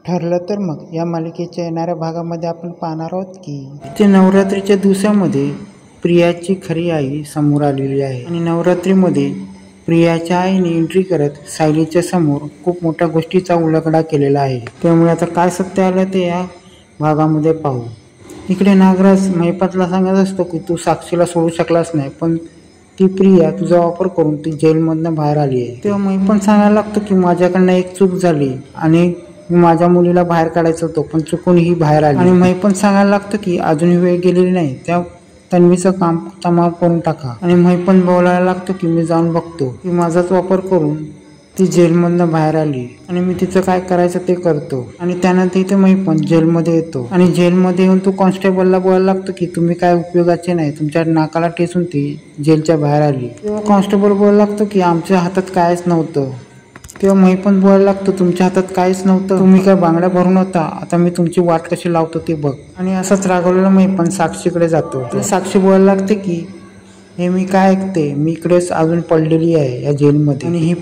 ठरलं तर मग या मालिकेच्या येणाऱ्या भागामध्ये आपण पाहणार आहोत की ते नवरात्रीच्या दिवसामध्ये प्रियाची खरी आई समोर आलेली आहे आणि नवरात्रीमध्ये प्रियाच्या आईने एंट्री करत सायलीच्या समोर खूप मोठ्या गोष्टीचा उलगडा केलेला आहे। त्यामुळे आता काय सत्य आलं ते या भागामध्ये पाहू। इकडे नागराज महिपालला सांगत असतो की तू साक्षीला सोडू शकलास नाही, पण ती प्रिया तुझा वापर करून ती जेलमधनं बाहेर आली आहे। तेव्हा महिपाल सांगायला लागतो की माझ्याकडनं एक चूक झाली आणि माझ्या मुलीला बाहेर काढायचं होतं, पण चुकून ही बाहेर आली। आणि महिपाल सांगायला लागतो की अजूनही वेळ गेलेली नाही, त्या तन्वीचं काम तमाम करून टाका। आणि महिपाल बोलायला लागतो की मी जाऊन बघतो की माझाच वापर करून ती जेलमधनं बाहेर आली आणि मी तिचं काय करायचं ते करतो। आणि त्यानंतर इथे महिपाल जेलमध्ये येतो आणि जेलमध्ये येऊन तो कॉन्स्टेबलला बोलायला लागतो की तुम्ही काय उपयोगाचे नाही, तुमच्या नाकाला ठेचून ती जेलच्या बाहेर आली। तेव्हा कॉन्स्टेबल बोलायला लागतो की आमच्या हातात कायच नव्हतं। तेव्हा महिपाल बोलायला लागतो तुमच्या हातात काहीच नव्हतं, तुम्ही काय बांगड्या भरून होता, आता मी तुमची वाट कशी लावतो ते बघ। आणि असंच रागवलेला महिपाल साक्षीकडे जातो। साक्षी बोलायला लागते की हे मी काय ऐकते, मी इकडेच अजून पडलेली आहे या जेलमध्ये आणि ही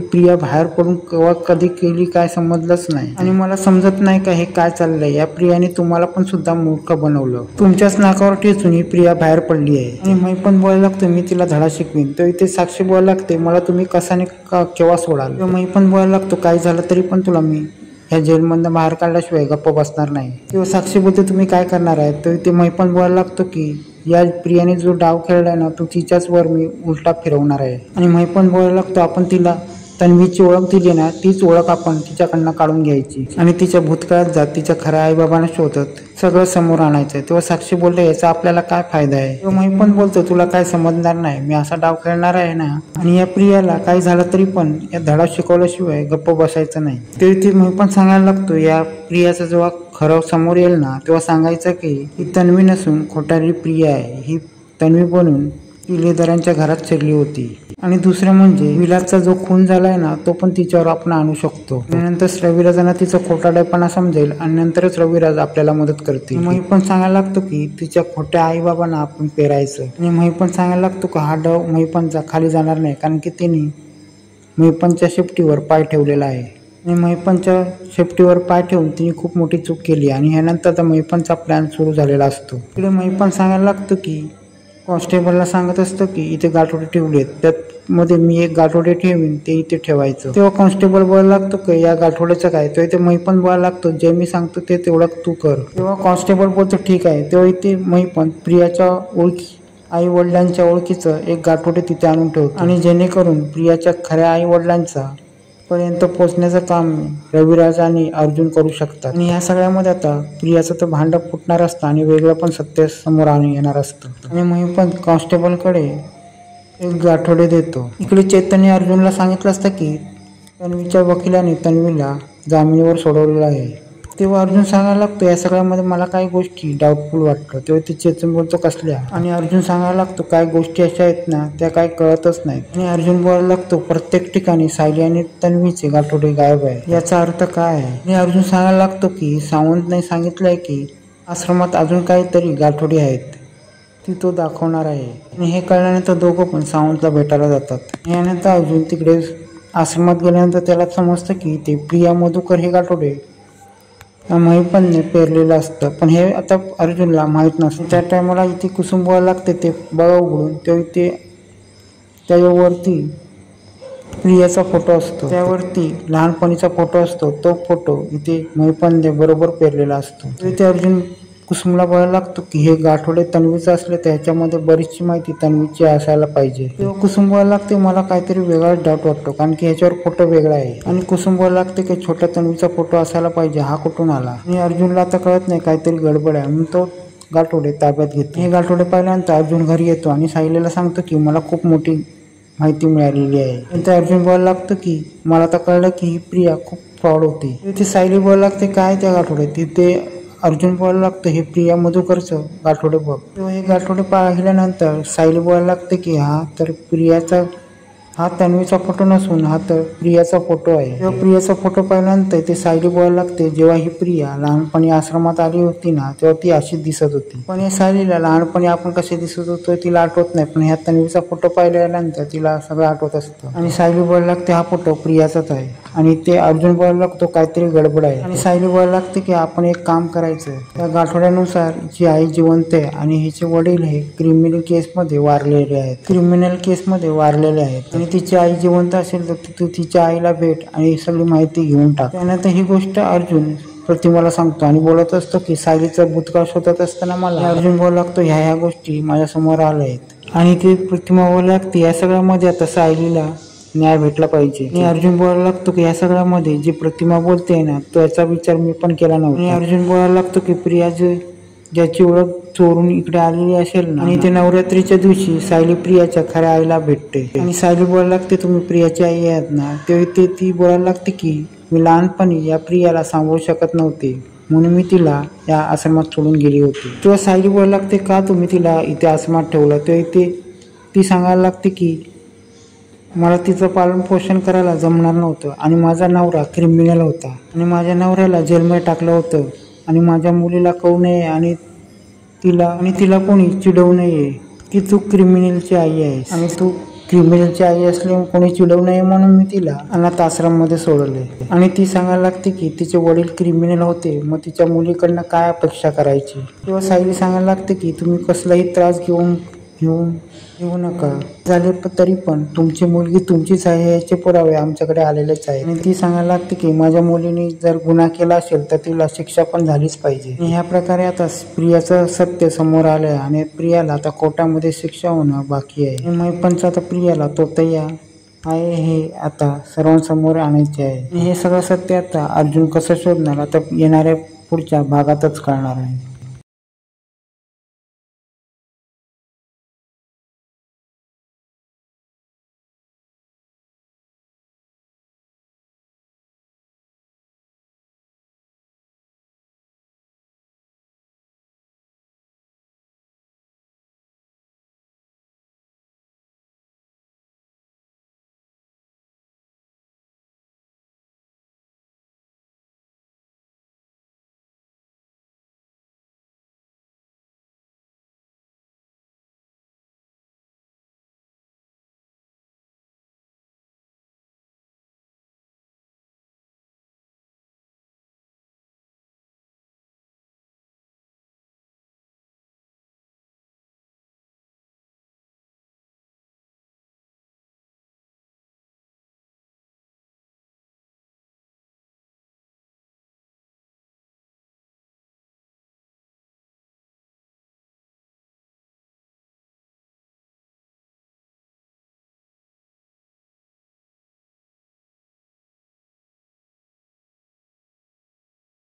प्रिया बाहेर पडून केव्हा कधी केली काय समजलंच नाही आणि मला समजत नाही का हे काय चाललंय। या प्रियाने तुम्हाला पण सुद्धा मूर्ख बनवलं, तुमच्याच नाकावर ठेचून ही प्रिया बाहेर पडली आहे। आणि महिपाल बोलायला लागतो मी तिला धडा शिकवीन। तर इथे साक्षी बोलायला लागते मला तुम्ही कसाने केव्हा सोडाल। महिपाल बोलायला लागतो काही झालं तरी पण तुला मी ह्या जेलमधनं बाहेर काढल्याशिवाय गप्प बसणार नाही। तेव्हा साक्षी बोलते तुम्ही काय करणार आहे। तर इथे महिपाल बोलायला लागतो की या प्रियाने जो डाव खेळलाय ना तो तिच्याच वर मी उलटा फिरवणार आहे। आणि महिपाल बोलायला लागतो आपण तिला तन्वीची ओळख दिली ना, तीच ओळख आपण तिच्याकडनं काढून घ्यायची आणि तिच्या भूतकाळात जात तिच्या खऱ्या आईबाबांना शोधत सगळं समोर आणायचं। तेव्हा साक्षी बोलते याचा आपल्याला काय फायदा आहे। तेव्हा महिपाल बोलतो तुला काय समजणार नाही, मी असा डाव खेळणार आहे ना आणि या प्रियाला काय झालं तरी पण या धडा शिकवल्याशिवाय गप्प बसायचं नाही। ते महिपाल सांगायला लागतो या प्रियाचं जेव्हा खरं समोर येईल ना तेव्हा सांगायचं की ही तन्वी नसून खोटारी प्रिया आहे, ही तन्वी बनून इलेदारांच्या घरात शिरली होती। आणि दुसरं म्हणजे विलासचा जो खून झालाय ना तो पण तिच्यावर आपण आणू शकतो। नंतर रविराजांना तिचा खोटारडेपणा समजेल आणि नंतरच रविराज आपल्याला मदत करतील। महिपाल सांगायला लागतो की तिच्या खोट्या आई बाबांना आपण पेरायचं आणि महिपाल सांगायला लागतो की हा डाव महिपालचा खाली जाणार नाही, कारण की त्यांनी महिपालच्या शेपटीवर पाय ठेवलेला आहे आणि महिपालच्या शेपटीवर पाय ठेवून तिने खूप मोठी चूक केली आणि ह्यानंतर महिपालचा प्लॅन सुरू झालेला असतो। इकडे महिपाल सांगायला लागतो की कॉन्स्टेबलला सांगत असतं की इथे गाठोडे ठेवलेत, त्यामध्ये मी एक गाठोडे ठेवीन ते इथे ठेवायचं। तेव्हा कॉन्स्टेबल बोलायला लागतो की या गाठोड्याचं काय। तो इथे महिपाल बोलायला लागतो जे मी सांगतो ते तेवढं तू कर। तेव्हा कॉन्स्टेबल बोलतो ठीक आहे। तेव्हा इथे महिपाल प्रियाच्या आई वडिलांच्या ओळखीचं एक गाठोडे तिथे आणून ठेवतो आणि जेणेकरून प्रियाच्या खऱ्या आई वडिलांचा पर्यंत पोहोचण्याचं काम रविराज आणि अर्जुन करू शकतात। आणि या सगळ्यामध्ये आता प्रियाचं तर भांडं फुटणार असतं आणि वेगळं पण सत्य समोर येणार असतं आणि महिपाल कॉन्स्टेबलकडे एक गाठोडे देतो। इकडे चैतन्य अर्जुनला सांगितलं असतं की तन्वीच्या वकिलाने तन्वीला जामिनीवर सोडवलेलं आहे। तेव्हा अर्जुन सांगायला लागतो या सगळ्यामध्ये मला काही गोष्टी डाऊटफुल वाटतं। तेव्हा ते चेतन बोलतो कसल्या, आणि अर्जुन सांगायला लागतो काही गोष्टी अशा आहेत ना त्या काही कळतच नाहीत। आणि अर्जुन बोलायला लागतो प्रत्येक ठिकाणी सायली आणि तन्वीचे गाठोडे गायब आहे, याचा अर्थ काय आहे। आणि अर्जुन सांगायला लागतो की सावंतने सांगितलंय की आश्रमात अजून काहीतरी गाठोडे आहेत, ती तो दाखवणार आहे। आणि हे कळल्यानंतर दोघं पण सावंतला भेटायला जातात। यानंतर अर्जुन तिकडे आश्रमात गेल्यानंतर त्याला समजतं की ते प्रिया मधुकर हे गाठोडे महिपालने पेरलेलं असतं, पण हे आता अर्जुनला माहीत नसतं। त्या टायमाला इथे कुसुम बोलायला लागते ते बघा उघडून, तेव्हा इथे त्याच्यावरती प्रियाचा फोटो असतो, त्यावरती लहानपणीचा फोटो असतो, तो फोटो इथे महिपालने बरोबर पेरलेला असतो। इथे अर्जुन कुसुमला बोलायला लागतो की हे गाठोडे तन्वीचं असले तर ह्याच्यामध्ये बरीचशी माहिती तन्वीची असायला पाहिजे। तेव्हा कुसुम बोलायला लागते मला काहीतरी वेगळाच डाऊट वाटतो, कारण की ह्याच्यावर फोटो वेगळा आहे। आणि कुसुम बोलायला लागते की छोट्या तन्वीचा फोटो असायला पाहिजे, हा कुठून आला। आणि अर्जुनला आता कळत नाही काहीतरी गडबड आहे, म्हणून तो गाठोडे ताब्यात घेतो। हे गाठोडे पाहिल्यानंतर अर्जुन घरी येतो आणि सायलीला सांगतो की मला खूप मोठी माहिती मिळालेली आहे। नंतर अर्जुन बोलायला लागतो की मला आता कळलं की ही प्रिया खूप फ्रॉड होती। तिथे सायली बोलायला लागते काय त्या गाठोडे, तिथे अर्जुन बोलायला लागतं हे प्रिया मधुकरचं गाठोडे बघ। तेव्हा हे गाठोडे पाहिल्यानंतर सायली बोलायला लागते की हा तन्वीचा फोटो नसून हा तर प्रियाचा फोटो आहे। तेव्हा प्रियाचा फोटो पाहिल्यानंतर ते सायली बोलायला लागते जेव्हा ही प्रिया लहानपणी आश्रमात आली होती ना तेव्हा ती अशीच दिसत होती, पण हे सायलीला लहानपणी आपण कसे दिसत होतो तिला आठवत नाही, पण ह्या तन्वीचा फोटो पाहिल्यानंतर तिला सगळं आठवत असतं। आणि सायली बोलायला लागते हा फोटो प्रियाचाच आहे आणि ते अर्जुन बोलायला लागतो काहीतरी गडबड आहे आणि सायली बोलायला लागते की आपण एक काम करायचं. त्या गाठोड्यानुसार जी आई जिवंत आहे आणि हिचे वडील हे क्रिमिनल केसमध्ये वारलेले आहेत आणि तिची आई जिवंत असेल तर तू तिच्या आईला भेट आणि ही सगळी माहिती घेऊन टाक. त्यानंतर ही गोष्ट अर्जुन प्रतिमाला सांगतो आणि बोलत असतो की सायलीचा भूतकाळ शोधत असताना मला अर्जुन बोलायला लागतो ह्या गोष्टी माझ्या समोर आल्या आहेत आणि ती प्रतिमा बोलायला लागते या सगळ्यामध्ये आता सायलीला न्याय भेटला पाहिजे. आणि अर्जुन बोलायला लागतो की या सगळ्यामध्ये जी प्रतिमा बोलते ना त्याचा विचार मी पण केला नव्हता. आणि अर्जुन बोलायला लागतो की प्रिया ज्याची ओळख चोरून इकडे आलेली असेल ना आणि ते नवरात्रीच्या दिवशी सायली प्रियाच्या खऱ्या आईला भेटते आणि सायली बोलायला लागते तुम्ही प्रियाची आई आहात ना. तेव्हा ती बोलायला लागते की मी लहानपणी या प्रियाला सांभाळू शकत नव्हते म्हणून मी तिला या आश्रमात सोडून गेली होती. तेव्हा सायली बोलायला लागते का तुम्ही तिला इथे आश्रमात ठेवलं. तेव्हा ती सांगायला लागते की मला तिचं पालन पोषण करायला जमणार नव्हतं आणि माझा नवरा क्रिमिनल होता आणि माझ्या नवऱ्याला जेलमध्ये टाकलं होतं आणि माझ्या मुलीला कळू नये आणि तिला कोणी चिडवू नये की तू क्रिमिनलची आई आहेस आणि तू क्रिमिनलची आई असल्यामुळे कोणी चिडवू नये म्हणून मी तिला अनाथ आश्रममध्ये सोडले. आणि ती सांगायला लागते की तिचे वडील क्रिमिनल होते मग तिच्या मुलीकडनं काय अपेक्षा करायची. तेव्हा सायली सांगायला लागते की तुम्ही कसलाही त्रास घेऊ नका झाले तरी पण तुमची मुलगी तुमचीच आहे याचे पुरावे आमच्याकडे आलेलेच आहे. आणि ती सांगायला लागते की माझ्या मुलीने जर गुन्हा केला असेल तर तिला शिक्षा पण झालीच पाहिजे. आणि ह्या प्रकारे आता प्रियाचं सत्य समोर आलंय आणि प्रियाला आता कोर्टामध्ये शिक्षा होणं बाकी आहे. मी पण आता प्रियाला तोतया आहे हे आता सर्वांसमोर आणायचे आहे. हे सगळं सत्य आता अर्जुन कसं शोधणार आता येणाऱ्या पुढच्या भागातच कळणार आहे.